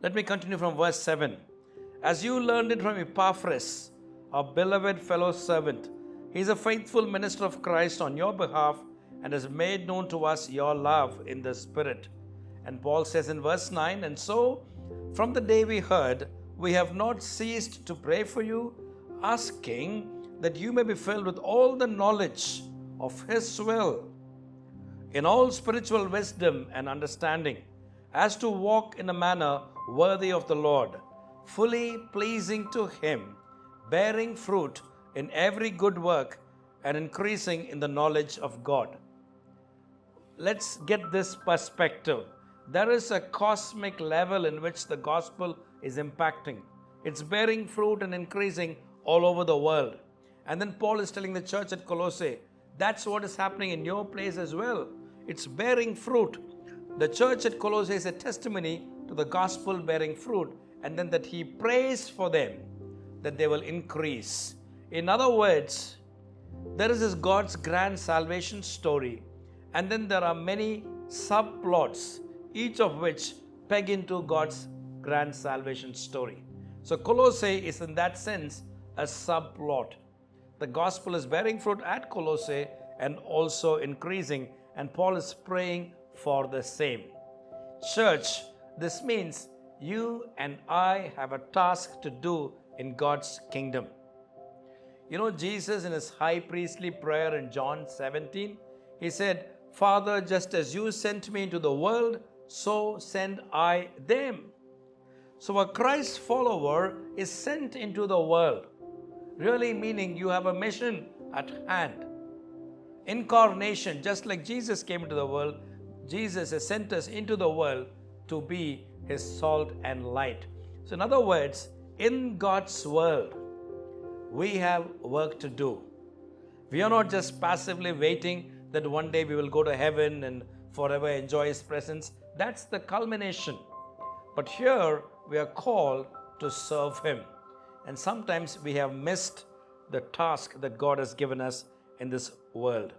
Let me continue from verse 7. As you learned it from Epaphras, our beloved fellow servant, he is a faithful minister of Christ on your behalf and has made known to us your love in the Spirit. And Paul says in verse 9, and so from the day we heard, we have not ceased to pray for you, asking that you may be filled with all the knowledge of His will, in all spiritual wisdom and understanding, as to walk in a manner worthy of the Lord, fully pleasing to Him, bearing fruit in every good work and increasing in the knowledge of God. Let's get this perspective. There is a cosmic level in which the gospel is impacting. It's bearing fruit and increasing all over the world. And then Paul is telling the church at Colossae, that's what is happening in your place as well. It's bearing fruit. The church at Colossae is a testimony to the gospel bearing fruit, and then that he prays for them that they will increase. In other words, there is this God's grand salvation story, and then there are many subplots, each of which peg into God's grand salvation story. So Colossae is in that sense a subplot. The gospel is bearing fruit at Colossae and also increasing, and Paul is praying for the same. Church, this means you and I have a task to do in God's kingdom. You know, Jesus in his high priestly prayer in John 17, he said, Father, just as you sent me into the world, so send I them. So a Christ follower is sent into the world, really meaning you have a mission at hand. Incarnation, just like Jesus came into the world, Jesus has sent us into the world to be His salt and light. So in other words, in God's world, we have work to do. We are not just passively waiting that one day we will go to heaven and forever enjoy His presence. That's the culmination. But here we are called to serve Him. And sometimes we have missed the task that God has given us in this world.